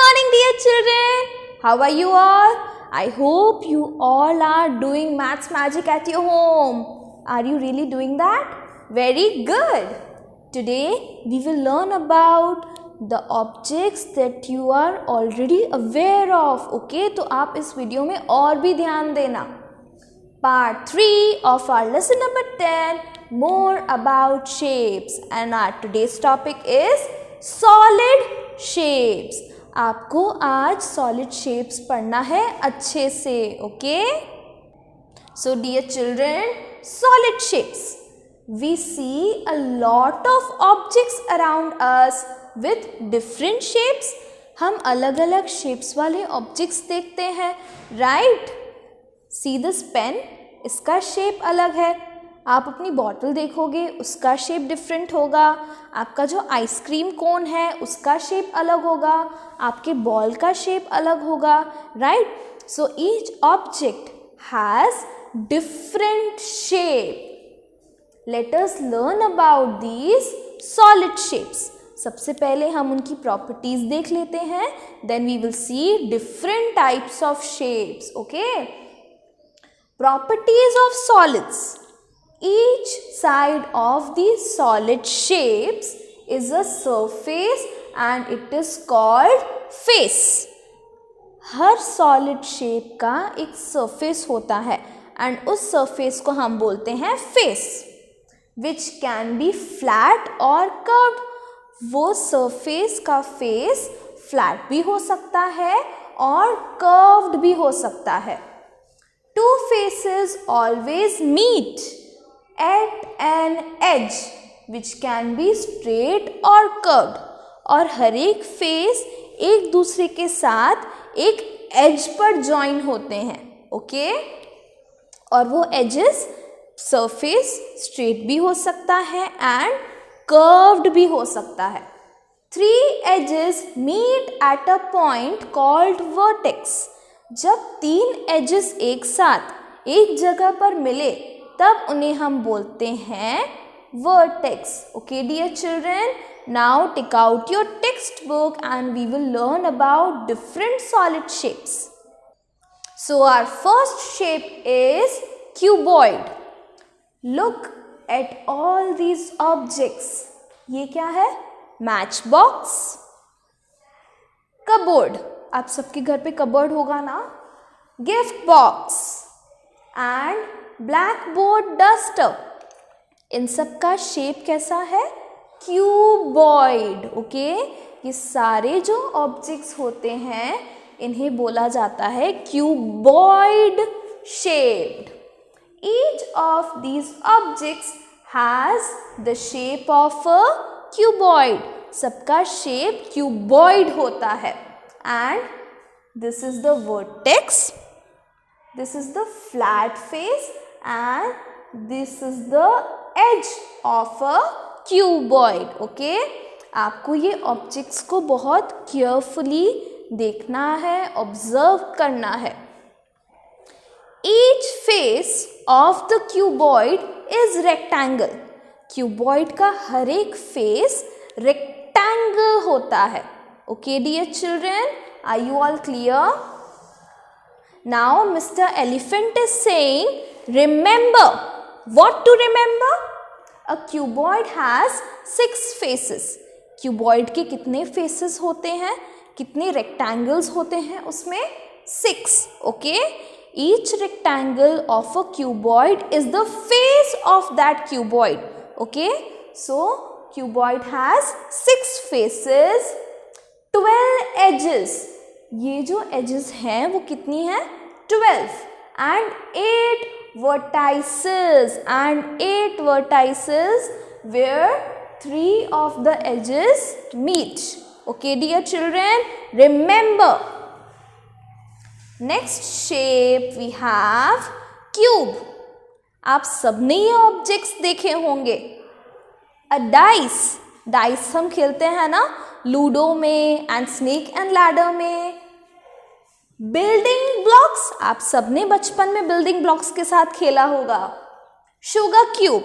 morning, dear children. How are you all? I hope you all are doing maths magic at your home. Are you really doing that? Very good. Today we will learn about the objects that you are already aware of. Okay, तो आप इस video में और भी ध्यान देना. Part 3 of our lesson number 10, more about shapes, and our today's topic is solid shapes. आपको आज solid shapes पढ़ना है अच्छे से. Okay? So dear children, solid shapes. We see a lot of objects around us with different shapes. हम अलग अलग shapes वाले objects देखते हैं, right? See this pen, इसका shape अलग है. आप अपनी बॉटल देखोगे उसका शेप डिफरेंट होगा. आपका जो आइसक्रीम कोन है उसका शेप अलग होगा. आपके बॉल का शेप अलग होगा, right? So each object has different shape. Let us learn about these solid shapes. सबसे पहले हम उनकी प्रॉपर्टीज देख लेते हैं, then we will see different types of shapes. Okay, properties of solids. Each side of the solid shapes is a surface and it is called face. Her solid shape का एक surface होता है and उस surface को हम बोलते हैं face, which can be flat or curved. वो surface का face flat भी हो सकता है और curved भी हो सकता है. Two faces always meet at an edge which can be straight or curved. और हर एक फेस एक दूसरे के साथ एक एज पर ज्वाइन होते हैं. ओके, और वो एजेस सरफेस स्ट्रेट भी हो सकता है एंड कर्व्ड भी हो सकता है. Three edges meet at a point called vertex. जब तीन एजेस एक साथ एक जगह पर मिले तब उन्हें हम बोलते हैं vertex. Okay dear children, now take out your text book and we will learn about different solid shapes. So our first shape is cuboid. Look at all these objects. ये क्या है? Match box, cupboard. आप सबके घर पे cupboard होगा ना. Gift box and black board duster. इन सब का शेप कैसा है? क्यूबॉइड. ओके, ये सारे जो ऑब्जेक्ट्स होते हैं इन्हें बोला जाता है cuboid shaped. Each of these objects has the shape of a cuboid. सबका शेप क्यूबॉइड होता है. And this is the vertex, this is the flat face and this is the edge of a cuboid. Okay, आपको ये objects को बहुत carefully देखना है, observe करना है. Each face of the cuboid is rectangle. Cuboid का हर एक face rectangle होता है. Okay dear children, are you all clear? Now Mr. Elephant is saying, remember. What to remember? A cuboid has 6 faces. Cuboid के कितने faces होते हैं? कितने rectangles होते हैं उसमें? 6. Okay? Each rectangle of a cuboid is the face of that cuboid. Okay? So cuboid has 6 faces, 12 edges. ये जो edges हैं वो कितनी हैं? 12 and 8 vertices where 3 of the edges meet. Okay dear children, remember. Next shape we have cube. आप सबने ये objects देखे होंगे. A dice. डाइस हम खेलते हैं ना लूडो में एंड स्नेक एंड लैडर में. बिल्डिंग ब्लॉक्स, आप सबने बचपन में बिल्डिंग ब्लॉक्स के साथ खेला होगा. शुगर क्यूब,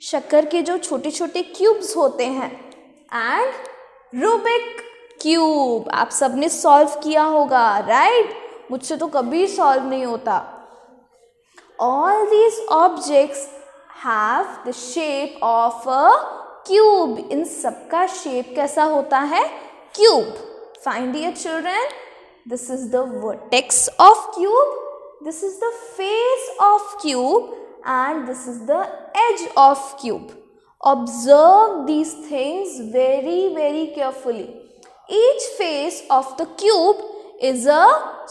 शक्कर के जो छोटे छोटे क्यूब्स होते हैं. And Rubik cube. आप सबने सॉल्व किया होगा, राइट? मुझसे तो कभी सॉल्व नहीं होता। All these objects have the shape of a cube. इन सबका शेप कैसा होता है? Cube. Find, dear children. This is the vertex of cube. This is the face of cube, and this is the edge of cube. Observe these things very carefully. Each face of the cube is a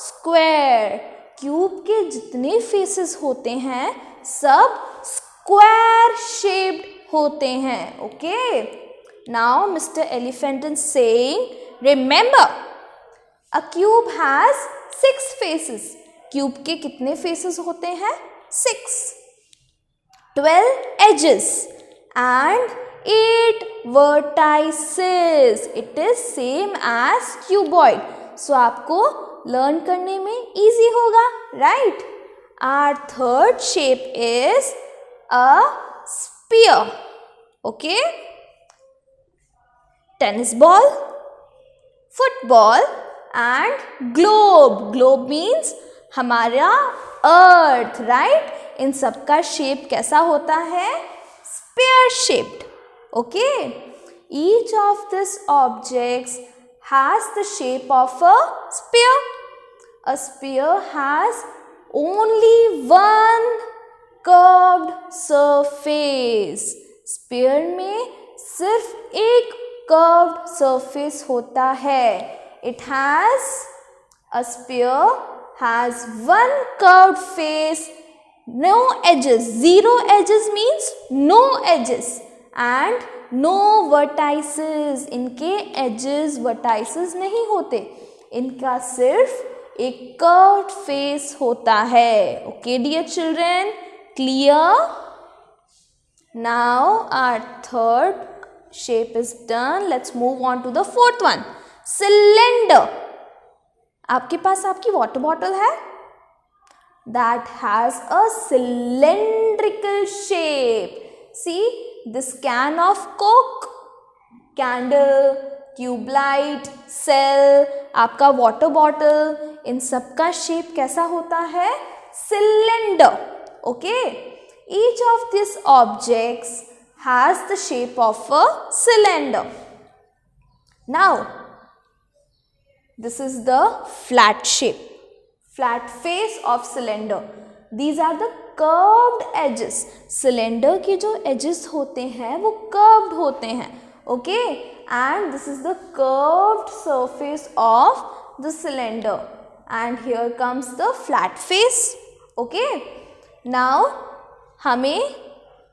square. Cube के जितने faces होते हैं सब square shaped होते हैं. Okay, now mister elephant is saying, remember a cube has 6 faces. Cube के कितने faces होते हैं? 6. 12 edges and 8 vertices. It is same as cuboid. So आपको लर्न करने में इजी होगा, right? Our third shape is a sphere. Okay? Tennis ball, football and globe. Globe means हमारा अर्थ, right? इन सब का शेप कैसा होता है? Sphere shaped. Okay, each of this objects has the shape of a sphere. A sphere has only one curved surface. Sphere में सिर्फ एक curved surface होता है. A sphere has one curved face, no edges. 0 edges means no edges, and no vertices. इनके edges vertices नहीं होते, इनका सिर्फ एक कर्व्ड फेस होता है. Okay dear children, clear? Now our third shape is done. Let's move on to the fourth one, cylinder. आपके पास आपकी वाटर बॉटल है, that has a cylindrical shape. See, this can of coke, candle, tube light, cell, आपका water bottle, इन सब का shape कैसा होता है? Cylinder. Okay? Each of these objects has the shape of a cylinder. Now, this is the flat shape, flat face of cylinder. These are the curved edges. Cylinder के जो edges होते हैं वो curved होते हैं. Okay? And this is the curved surface of the cylinder. And here comes the flat face. Okay? Now, हमें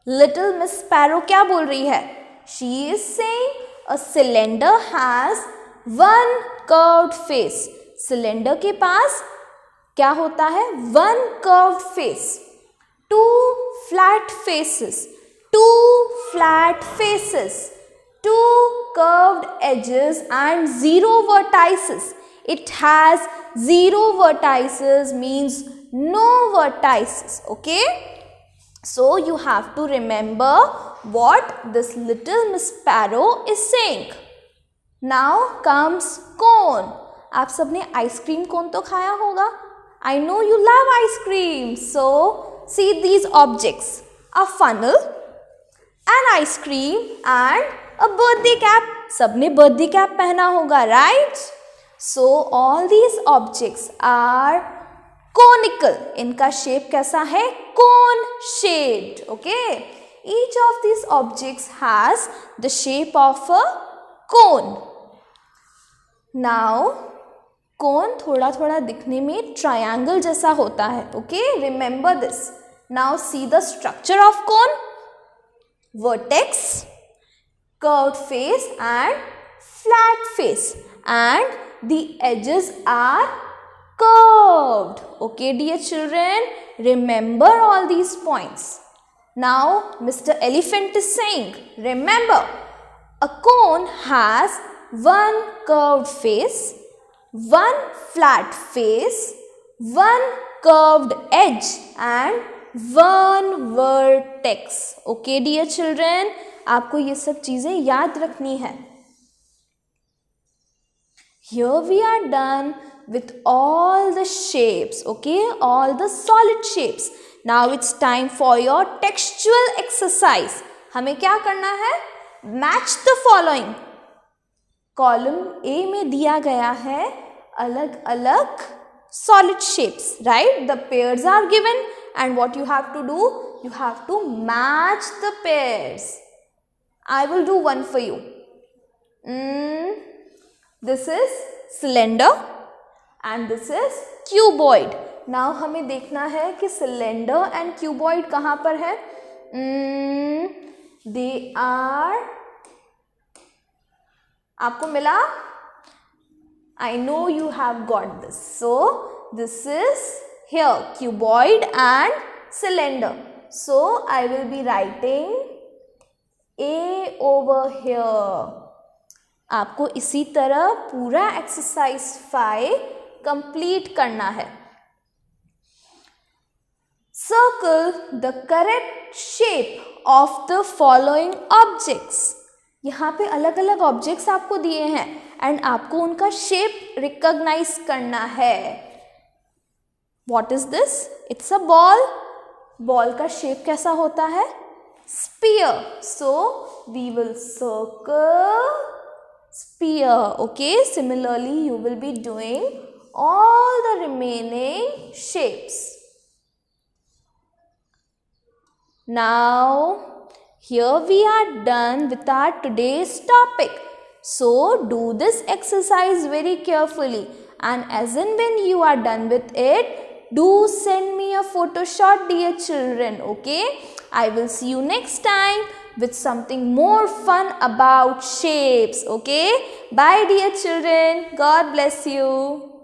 little Miss Sparrow क्या बोल रही है? She is saying a cylinder has one curved face. Cylinder के पास क्या होता है? One curved face, 2 flat faces, 2 flat faces, 2 curved edges and 0 vertices. It has 0 vertices means no vertices. Okay? So you have to remember what this little Miss Sparrow is saying. Now comes cone. आप सबने ice cream cone तो खाया होगा. I know you love ice cream. So, see these objects. A funnel, an ice cream and a birthday cap. सबने birthday cap पहना होगा, right? So, all these objects are conical. इनका shape कैसा है? Cone shaped. Okay? Each of these objects has the shape of a cone. Now, कोन थोड़ा थोड़ा दिखने में ट्रायंगल जैसा होता है. Okay, remember this. Now see the structure of cone. Vertex, curved face and flat face, and the edges are curved. Okay dear children, remember all these points. Now mister elephant is saying, remember a cone has one curved face, one flat face, one curved edge and one vertex. Okay dear children, आपको ये सब चीजें याद रखनी है. Here we are done with all the shapes, okay, all the solid shapes. Now it's time for your textual exercise. हमें क्या करना है? Match the following. Column A में दिया गया है अलग अलग solid shapes, right? The pairs are given and what you have to do? You have to match the pairs. I will do one for you. This is cylinder and this is cuboid. Now हमें देखना है कि cylinder and cuboid कहाँ पर है? They are, आपको मिला? I know you have got this. So this is here cuboid and cylinder. So I will be writing A over here. आपको इसी तरह पूरा एक्सरसाइज 5 कंप्लीट करना है. Circle the correct shape of the following objects. यहाँ पे अलग अलग ऑब्जेक्ट्स आपको दिए हैं एंड आपको उनका शेप रिकॉग्नाइज करना है. What is this? It's a ball. Ball का शेप कैसा होता है? Sphere. So we will circle sphere. Okay. Similarly, you will be doing all the remaining shapes. Now, here we are done with our today's topic. So, do this exercise very carefully and as and when you are done with it, do send me a photo shot, dear children, okay? I will see you next time with something more fun about shapes, okay? Bye, dear children. God bless you.